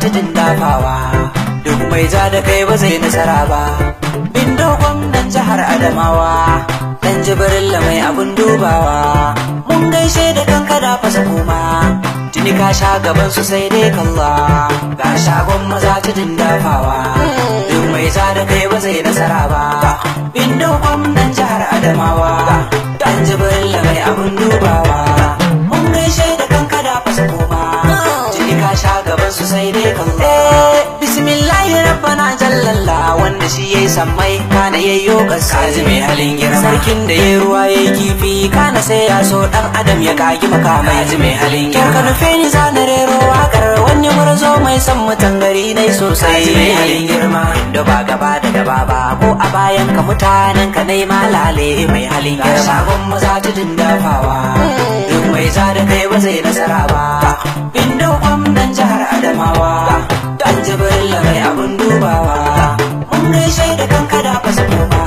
tudun dafawa, duk mai ja da kai ba zai nasara ba. Bindo gwamnan jihar Adamawa, dan Jibrilla mai abun dubawa, mun gaishe da kanka da fasa kuma, tuni ka sha gaban su sai dai kalla, ga shagon maza tudun dafawa, duk mai ja da kai ba zai nasara ba. Bindo gwamnan jihar Adamawa, dan Jibrilla mai abun dubawa, mun gaishe da kanka da fasa kuma, tuni ka sha gaban su sai dai kalla. Bismillahir rabbana jallalla, wanda shi yayi sammai kana yayyo kasa, kaji mai halin girma, sarkin da yayi ruwa yayi kifi kana sai ya so dan adam ya kagi makamai, kaji mai halin girma. Ka nufe ni zana rero wakar wani murzo mai san mutan gari nai sosai, kaji mai halin girma. Da ba gaba da gaba ba ko a bayan ka mutanen ka nai malale, mai halin girma. Shagon maza tudun dafawa, duk mai ja da kai ba zai nasara ba. Bindo gwamnan jihar Adamawa, dan Jibrilla mai abun dubawa, mun gaishe da kanka da fasa kuma,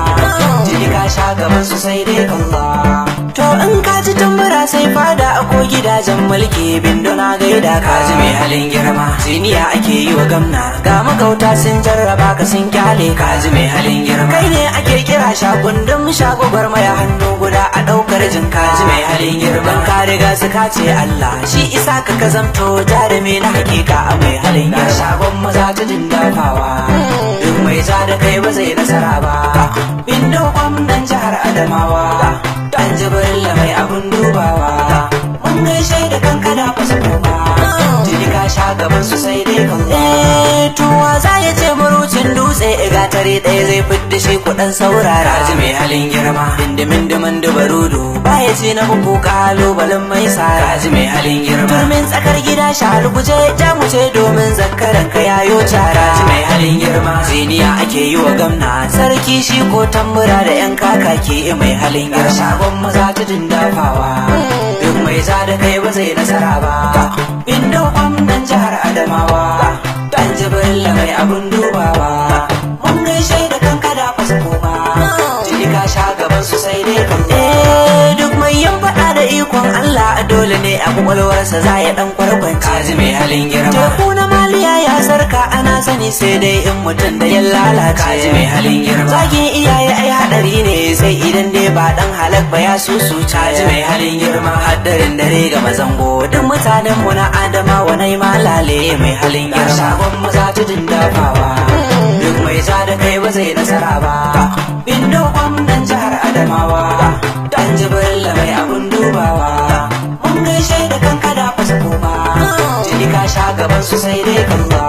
jini ka sha gaban su sai dai kalla. To in ka ji tambura sai fada ko gidajen mulki, Bindo na gaida ka ji mai halin girma. Siniya ake yi wa gamna, ga magauta sun jarraba ka sun kyale, ka ji mai halin girma. Kai ne ake kira shagundun shagogwar mai hannu guda a daukar jin, ka ji mai halin girma. Ka riga su ka ce Allah shi isa ka kazamto jarumi na hakika a mai halin girma. Shagon maza tudun dafawa, duk mai ja da kai ba zai nasara ba. Bindo gwamnan jihar Adamawa, dan Jibrilla mai abun dubawa, mun gaishe da kanka da fasa kuma, jini ka sha gaban su sai dai kalla. Tuwa za ya ce marucin dutse gatare ɗaya zai fidda shi kuɗin saurara, ji mai halin girma. Dindimin dimin dubarudu baya ce na buku kalubalen mai sara, ji mai halin girma. Turmin tsakar gida shahar guje jamuce domin zakaran ka yayo cara, ji mai halin girma. Ziniya ake yi wa gamna, sarki shi ko tambura da yan kakaki, mai halin girma. Shagon maza tudun dafawa, duk mai ja da kai ba zai nasara ba. Bindo gwamnan jihar Adamawa, dan Jibrilla mai abun dubawa, mun gaishe da kanka da fasa kuma, jini ka sha gaban su sai dai kalla. Duk mai yin faɗa da ikon Allah dole ne a kwakwalwarsa za ya dan kwarkwance, kaji mai halin girma. Teku na maliya ya sarka ana sani sai dai in mutum da ya lalace, kaji mai halin girma. Zagin iyaye ai hadari ne sai idan dai ba dan halak ba ya susuce, kaji mai halin girma. Haddarin dare ga mazango duk mutanen mu na Adamawa nai malale, mai halin girma. Shagon maza tudun dafawa, duk mai ja da kai ba zai nasara ba. Bindo gwamnan jihar Adamawa, dan Jibrilla mai abun dubawa, mun gaishe da kanka da fasa kuma, jini ka sha gaban su sai dai kalla.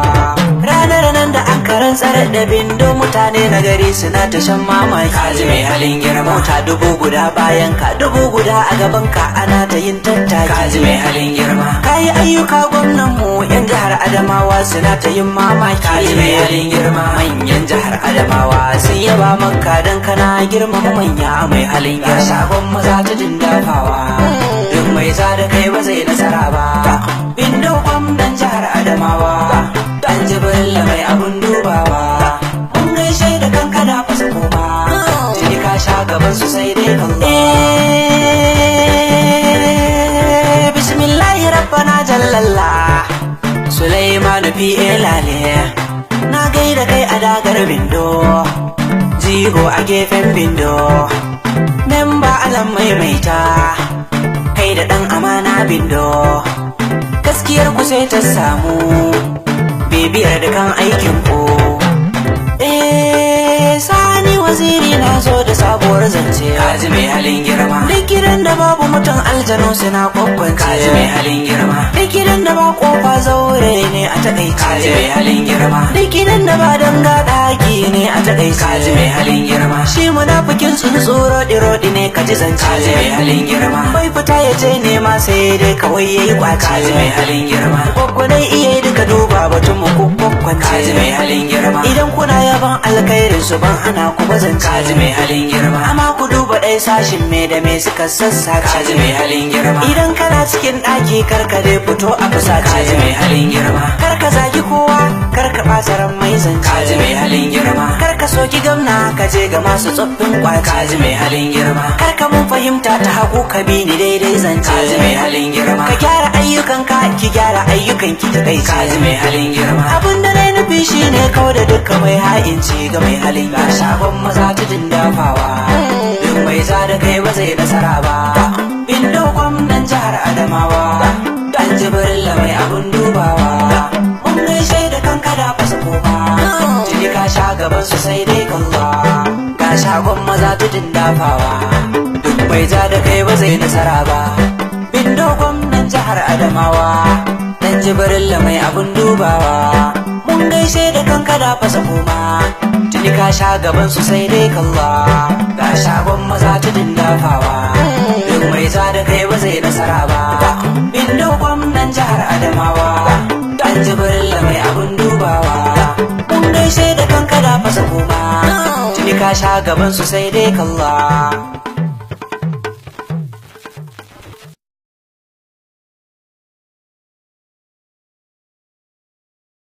Ranar nan da an karantsar da Bindo mutane na gari suna ta shan mamaki, kaji mai halin girma. Mota dubu guda bayan ka, dubu guda a gaban ka ana ta yin tattaki, kaji mai halin girma. Kayi ayyuka gwamnan mu yan jihar Adamawa suna ta yin mamaki, kaji mai halin girma. Manyan jihar Adamawa sun yaba maka dan kana girmama manya, mai halin girma. Shagon maza tudun dafawa, duk mai ja da kai ba zai nasara ba. Bindo gwamnan jihar Adamawa, dan Jibrilla mai abun dubawa, mun gaishe da kanka da fasa kuma, jini ka sha gaban su sai dai kalla. Bismillahir rabbana jallalla, Sulaimanu P.A. Lale, na gaida kai a dagar Bindo, jigo a gefen Bindo, memba alam maimaita, kai da dan amana Bindo, gaskiyar ku sai ta samu, bibiyar da kan aikin ku. Sani waziri na zo da sabuwar zance, kaji mai halin girma. Duk gidan da babu mutum aljanu suna kwakwance, kaji mai halin girma. Duk gidan da ba kofa zaure ne a takaice, kaji mai halin girma. Duk gidan da ba danga daki ne a takaice, kaji mai halin girma. Shi munafikin tsuntsu rodi ne kaji zance, kaji mai halin girma. Bai fita ya je nema sai dai kawai yayi kwace, kaji mai halin girma. Kwakwadai iya duka duba batun mu ko kwakwance, kaji mai halin girma. Idan kuna yaban alkhairin su ban hana ku bazance, kaji mai halin girma. Amma ku duba ɗaya sashin me da me suka sassaka, kaji mai halin girma. Idan kana cikin ɗaki karka dai fito a fusace, kaji mai halin girma. Karka zagi kowa karka ɓata ran mai zance, kaji mai halin girma. Karka soki gamna ka je ga masu tsoffin kwace, kaji mai halin girma. Karka mun fahimta ta hagu ka bi ni daidai zance, kaji mai halin girma. Ka gyara ayyuka ayyukan ka ki gyara ayyukan ki ta kai kaji mai halin girma abin da na nufi shine kawai da dukkan mai ha'inci ga mai halin ga shagon maza tudun dafawa duk mai ja da kai ba zai nasara ba bindo gwamnan jihar Adamawa dan Jibrilla mai abun dubawa mun gaishe da kanka da fasa koma tuni ka sha gaban su sai dai kalla ga shagon maza tudun dafawa duk mai ja da kai ba zai nasara ba bindo gwamnan jihar Adamawa dan Jibrilla mai abun dubawa mun gaishe da kanka da fasa koma tuni ka sha gaban su sai dai kalla ga shagon maza tudun dafawa duk mai ja da kai ba zai nasara ba bindo gwamnan jihar Adamawa dan Jibrilla mai abun dubawa mun gaishe da kanka da fasa koma tuni ka sha gaban su sai dai kalla